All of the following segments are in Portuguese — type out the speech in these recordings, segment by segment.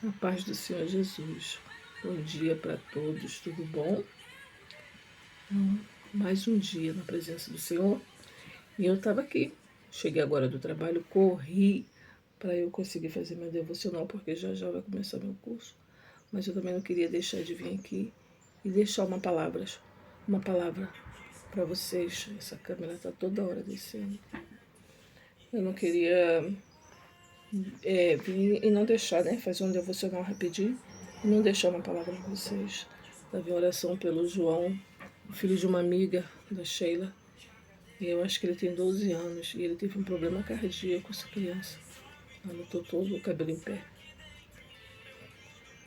A paz do Senhor Jesus. Bom dia para todos, tudo bom? Mais um dia na presença do Senhor. E eu estava aqui. Cheguei agora do trabalho, corri para eu conseguir fazer meu devocional, porque já já vai começar meu curso. Mas eu também não queria deixar de vir aqui e deixar uma palavra para vocês. Essa câmera está toda hora descendo. Eu não queria vir e não deixar, né? Fazer um devocional rapidinho e não deixar uma palavra para vocês. Estava em oração pelo João, filho de uma amiga da Sheila. Eu acho que ele tem 12 anos e ele teve um problema cardíaco, essa criança. Ela botou todo o cabelo em pé.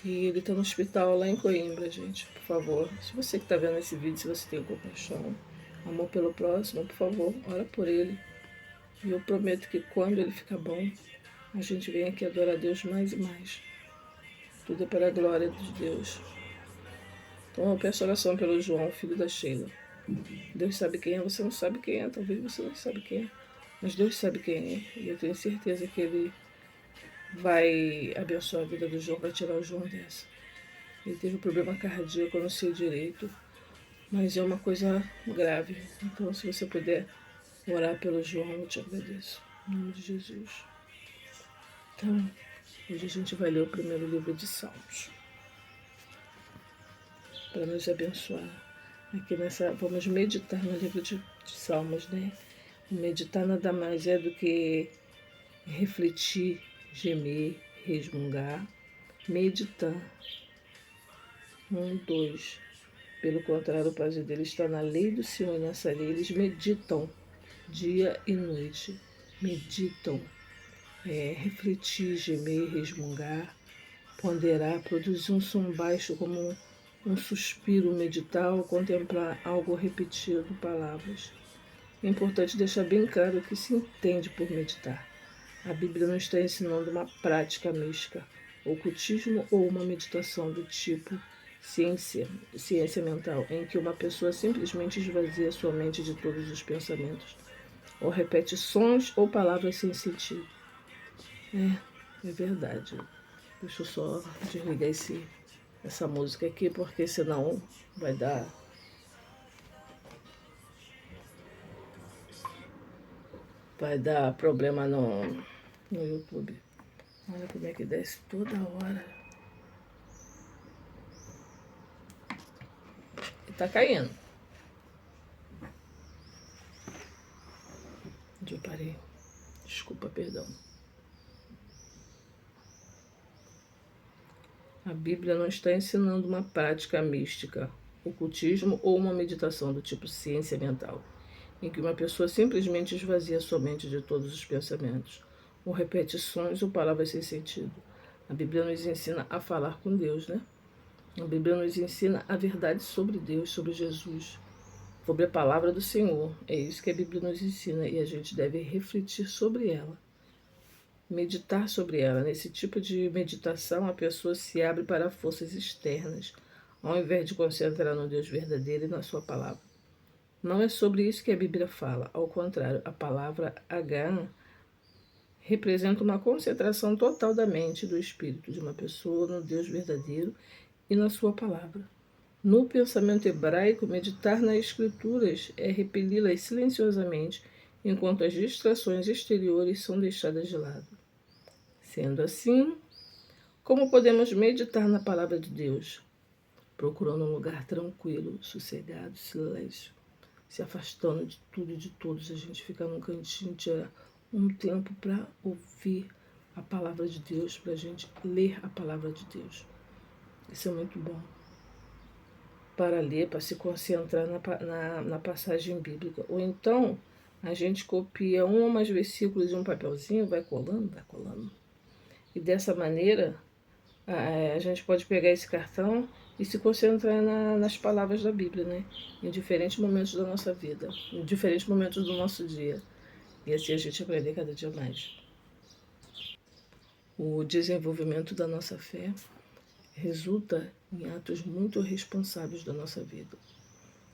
E ele está no hospital lá em Coimbra, gente. Por favor, se você que está vendo esse vídeo, se você tem compaixão, amor pelo próximo, por favor, ora por ele. E eu prometo que quando ele ficar bom, a gente vem aqui adorar a Deus mais e mais. Tudo é para a glória de Deus. Então eu peço oração pelo João, filho da Sheila. Deus sabe quem é, você não sabe quem é, talvez você não sabe quem é, mas Deus sabe quem é. E eu tenho certeza que Ele vai abençoar a vida do João, vai tirar o João dessa. Ele teve um problema cardíaco, eu não sei direito, mas é uma coisa grave. Então se você puder orar pelo João, eu te agradeço. Em nome de Jesus. Então, hoje a gente vai ler o primeiro livro de Salmos, para nos abençoar. Aqui vamos meditar no livro de Salmos, né? O meditar nada mais é do que refletir, gemer, resmungar, meditar. 2. Pelo contrário, o prazer deles está na lei do Senhor e nessa lei eles meditam dia e noite. Meditam. Refletir, gemer, resmungar, ponderar, produzir um som baixo como um suspiro, meditar ou contemplar algo repetido, palavras. É importante deixar bem claro o que se entende por meditar. A Bíblia não está ensinando uma prática mística, ocultismo ou uma meditação do tipo ciência mental, em que uma pessoa simplesmente esvazia sua mente de todos os pensamentos, ou repete sons ou palavras sem sentido. É verdade. Deixa eu só desligar essa música aqui, porque senão vai dar problema no YouTube. Olha como é que desce toda hora. E tá caindo. Onde eu parei? Desculpa, perdão. A Bíblia não está ensinando uma prática mística, ocultismo ou uma meditação do tipo ciência mental, em que uma pessoa simplesmente esvazia sua mente de todos os pensamentos, ou repete sons ou palavras sem sentido. A Bíblia nos ensina a falar com Deus, né? A Bíblia nos ensina a verdade sobre Deus, sobre Jesus, sobre a palavra do Senhor. É isso que a Bíblia nos ensina e a gente deve refletir sobre ela, meditar sobre ela. Nesse tipo de meditação, a pessoa se abre para forças externas, ao invés de concentrar no Deus verdadeiro e na sua palavra. Não é sobre isso que a Bíblia fala, ao contrário, a palavra H representa uma concentração total da mente e do espírito de uma pessoa no Deus verdadeiro e na sua palavra. No pensamento hebraico, meditar nas escrituras é repeli-las silenciosamente, enquanto as distrações exteriores são deixadas de lado. Sendo assim, como podemos meditar na palavra de Deus? Procurando um lugar tranquilo, sossegado, silêncio, se afastando de tudo e de todos. A gente fica num cantinho, tira um tempo para ouvir a palavra de Deus, para a gente ler a palavra de Deus. Isso é muito bom. Para ler, para se concentrar na passagem bíblica. Ou então, a gente copia um ou mais versículos em um papelzinho, vai colando, vai colando. E dessa maneira, a gente pode pegar esse cartão e se concentrar nas palavras da Bíblia, né? Em diferentes momentos da nossa vida, em diferentes momentos do nosso dia. E assim a gente aprender cada dia mais. O desenvolvimento da nossa fé resulta em atos muito responsáveis da nossa vida,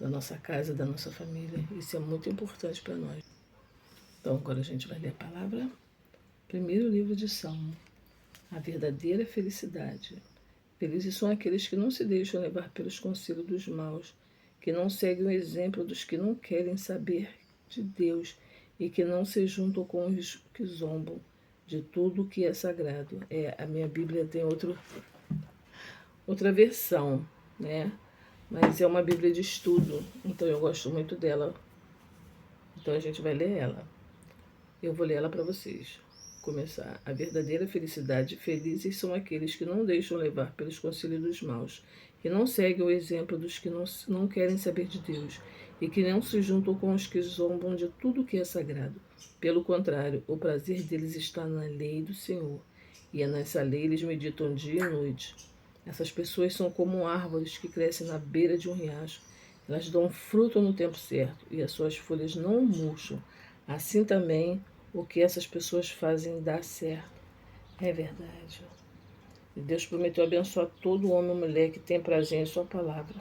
da nossa casa, da nossa família. Isso é muito importante para nós. Então agora a gente vai ler a palavra. Primeiro livro de Salmo. a verdadeira felicidade. Felizes são aqueles que não se deixam levar pelos conselhos dos maus, que não seguem o exemplo dos que não querem saber de Deus e que não se juntam com os que zombam de tudo que é sagrado. A minha Bíblia tem outra versão, né? Mas é uma Bíblia de estudo, então eu gosto muito dela. Então a gente vai ler ela. Eu vou ler ela para vocês. Começar. A verdadeira felicidade. Felizes são aqueles que não deixam levar pelos conselhos dos maus, que não seguem o exemplo dos que não querem saber de Deus e que não se juntam com os que zombam de tudo que é sagrado. Pelo contrário, o prazer deles está na lei do Senhor, e é nessa lei eles meditam dia e noite. Essas pessoas são como árvores que crescem na beira de um riacho. Elas dão fruto no tempo certo e as suas folhas não murcham. Assim também o que essas pessoas fazem dá certo. É verdade. E Deus prometeu abençoar todo homem e mulher que tem prazer em sua palavra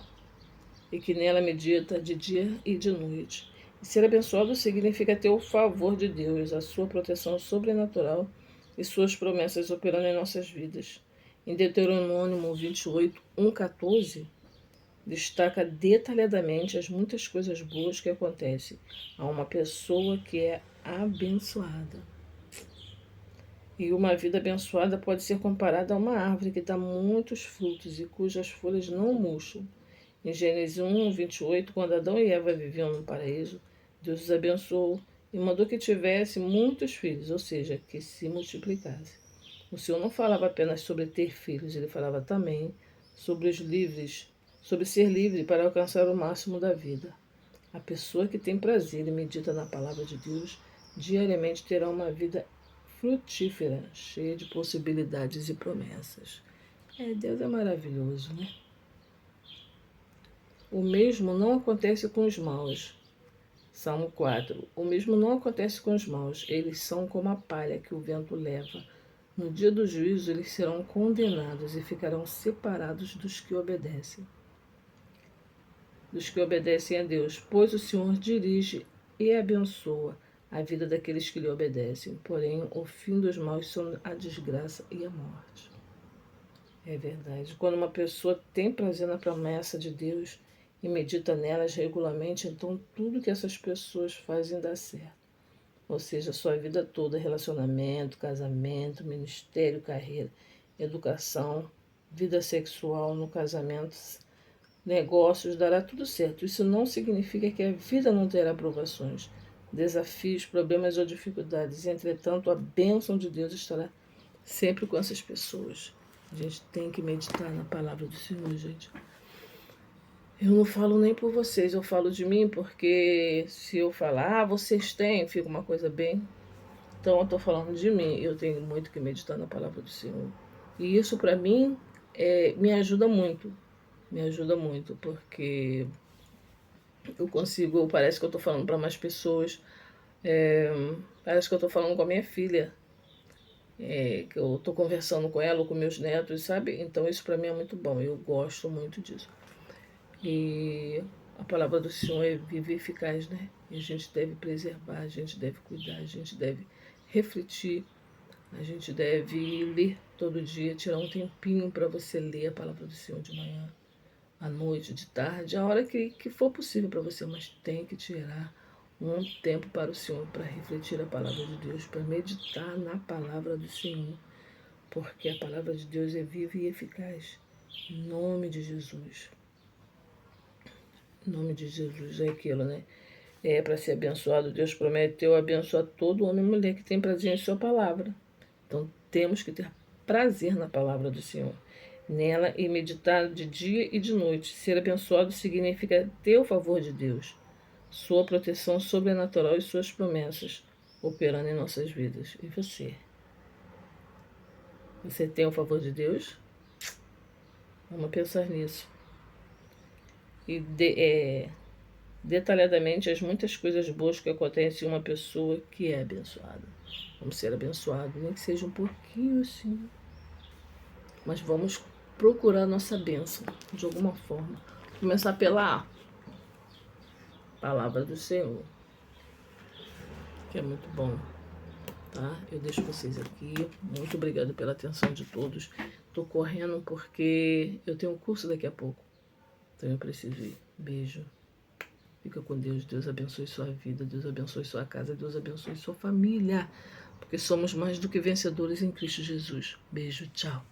e que nela medita de dia e de noite. E ser abençoado significa ter o favor de Deus, a sua proteção sobrenatural e suas promessas operando em nossas vidas. Em Deuteronômio 28, 1,14, destaca detalhadamente as muitas coisas boas que acontecem a uma pessoa que é abençoada. E uma vida abençoada pode ser comparada a uma árvore que dá muitos frutos e cujas folhas não murcham. Em Gênesis 1, 28, quando Adão e Eva viviam no paraíso, Deus os abençoou e mandou que tivesse muitos filhos, ou seja, que se multiplicasse. O Senhor não falava apenas sobre ter filhos, ele falava também sobre sobre ser livre para alcançar o máximo da vida. A pessoa que tem prazer e medita na palavra de Deus diariamente terá uma vida frutífera, cheia de possibilidades e promessas. Deus é maravilhoso, né? O mesmo não acontece com os maus. Salmo 4. O mesmo não acontece com os maus. Eles são como a palha que o vento leva. No dia do juízo, eles serão condenados e ficarão separados dos que obedecem a Deus, pois o Senhor dirige e abençoa a vida daqueles que lhe obedecem. Porém, o fim dos maus são a desgraça e a morte. É verdade. Quando uma pessoa tem prazer na promessa de Deus e medita nelas regularmente, então tudo que essas pessoas fazem dá certo. Ou seja, sua vida toda, relacionamento, casamento, ministério, carreira, educação, vida sexual no casamento, negócios, dará tudo certo. Isso não significa que a vida não terá provações, desafios, problemas ou dificuldades. Entretanto, a bênção de Deus estará sempre com essas pessoas. A gente tem que meditar na palavra do Senhor, gente. Eu não falo nem por vocês, eu falo de mim, porque se eu falar, vocês têm, fica uma coisa bem. Então eu estou falando de mim, eu tenho muito que meditar na palavra do Senhor. E isso para mim me ajuda muito. Me ajuda muito, porque eu consigo, parece que eu estou falando para mais pessoas, parece que eu estou falando com a minha filha, que eu estou conversando com ela ou com meus netos, sabe? Então isso para mim é muito bom, eu gosto muito disso. E a palavra do Senhor é viva e eficaz, né? E a gente deve preservar, a gente deve cuidar, a gente deve refletir, a gente deve ler todo dia, tirar um tempinho para você ler a palavra do Senhor de manhã, à noite, de tarde, a hora que for possível para você, mas tem que tirar um tempo para o Senhor, para refletir a palavra de Deus, para meditar na palavra do Senhor, porque a palavra de Deus é viva e eficaz. Em nome de Jesus. Em nome de Jesus, é aquilo, né? Para ser abençoado, Deus prometeu abençoar todo homem e mulher que tem prazer em sua palavra. Então, temos que ter prazer na palavra do Senhor, nela e meditar de dia e de noite. Ser abençoado significa ter o favor de Deus, sua proteção sobrenatural e suas promessas operando em nossas vidas. E você? Você tem o favor de Deus? Vamos pensar nisso. E detalhadamente as muitas coisas boas que acontecem em uma pessoa que é abençoada. Vamos ser abençoados, nem que seja um pouquinho assim. Mas vamos procurar nossa bênção de alguma forma. Começar pela palavra do Senhor, que é muito bom. tá? Eu deixo vocês aqui. Muito obrigada pela atenção de todos. Tô correndo porque eu tenho um curso daqui a pouco. Então eu preciso ir. Beijo. Fica com Deus. Deus abençoe sua vida. Deus abençoe sua casa. Deus abençoe sua família. Porque somos mais do que vencedores em Cristo Jesus. Beijo. Tchau.